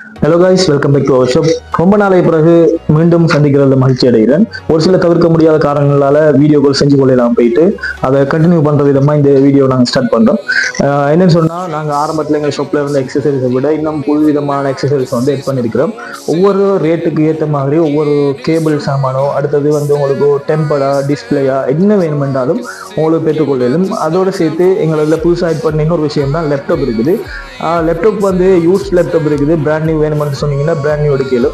Hello guys, welcome back to our shop. ரொம்ப நாளை பிறகு மீண்டும் சந்திக்கிறது மகிழ்ச்சி அடைகிறேன். ஒரு சில தவிர்க்க முடியாத காரணங்களால வீடியோக்கள் செஞ்சு கொள்ளலாம் போயிட்டு அதை கண்டினியூ பண்ற விதமா இந்த வீடியோ நாங்கள் ஸ்டார்ட் பண்றோம். என்னன்னு சொன்னா, நாங்கள் ஆரம்பத்தில் எங்கள் ஷாப்ல இருந்த எக்ஸசரிஸை விட இன்னும் புது விதமான எக்ஸசரிஸ் வந்து எட் பண்ணியிருக்கிறோம். ஒவ்வொரு ரேட்டுக்கு ஏற்ற மாதிரி ஒவ்வொரு கேபிள் சாமானோ, அடுத்தது வந்து உங்களுக்கு டெம்பரா டிஸ்பிளேயா என்ன வேணுமென்றாலும் உங்களுக்கு பெற்றுக்கொள்ளும். அதோடு சேர்த்து எங்களில் புதுசாக எட் பண்ண இன்னொரு விஷயம் தான் லேப்டாப் இருக்குது. லேப்டாப் வந்து யூஸ் லேப்டாப் இருக்குது, பிராண்ட் நியூ வேணும்னு சொன்னீங்கன்னா பிராண்ட் நியூ எடுக்கலும்.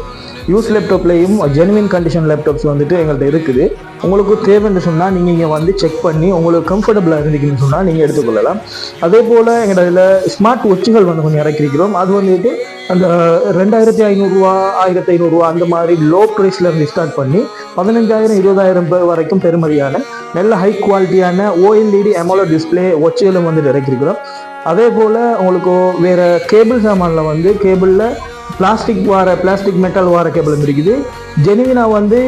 யூஸ் லேப்டாப்லையும் ஜெனுவின் கண்டிஷன் லேப்டாப்ஸ் வந்துட்டு எங்கள்கிட்ட இருக்குது. உங்களுக்கு தேவைன்னு சொன்னால் நீங்கள் இங்கே வந்து செக் பண்ணி உங்களுக்கு கம்ஃபர்டபுளாக இருந்துக்குன்னு சொன்னால் நீங்கள் எடுத்துக்கொள்ளலாம். அதே போல் எங்கள்கிட்ட ஸ்மார்ட் வாட்சுகள் வந்து கொஞ்சம் இறக்கிருக்கிறோம். அது வந்துட்டு அந்த 2500 1500 அந்த மாதிரி லோ ப்ரைஸில் இருந்து ஸ்டார்ட் பண்ணி 15,000 20,000 வரைக்கும் பெருமதியான நல்ல ஹை குவாலிட்டியான ஓஎல்இடி அமோலட் டிஸ்பிளே வாட்சுகளும் வந்துட்டு இறக்கிருக்கிறோம். அதே போல் உங்களுக்கு வேறு கேபிள் சாமானில் வந்து கேபிளில் பிளாஸ்டிக் மெட்டல் வார கேபிளும் இருக்குது. ஜெனுவினா வந்து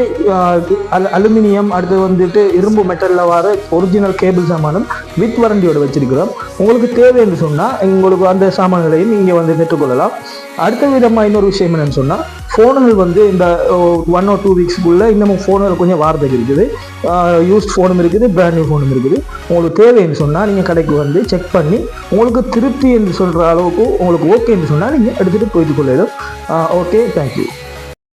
அலுமினியம், அடுத்து வந்துட்டு இரும்பு மெட்டலில் வர ஒரிஜினல் கேபிள் சாமானும் வித் வாரண்டியோட வச்சிருக்கிறோம். உங்களுக்கு தேவை என்று சொன்னால் உங்களுக்கு அந்த சாமான்களையும் இங்கே வந்து பெற்றுக்கொள்ளலாம். அடுத்த விதமாக இன்னொரு விஷயம் என்னன்னு சொன்னால், ஃபோனுகள் வந்து இந்த 1 or 2 வீக்ஸ்க்குள்ளே இன்னமும் ஃபோனுகள் கொஞ்சம் வாரத்துக்கு இருக்குது. யூஸ்ட் ஃபோனும் இருக்குது, பிராண்ட் நியூ ஃபோனும் இருக்குது. உங்களுக்கு தேவைன்னு சொன்னால் நீங்கள் கடைக்கு வந்து செக் பண்ணி உங்களுக்கு திருப்தி என்று சொல்கிற அளவுக்கு உங்களுக்கு ஓகே என்று சொன்னால் நீங்கள் எடுத்துகிட்டு போய்த்து கொள்ளலாம். Okay, thank you.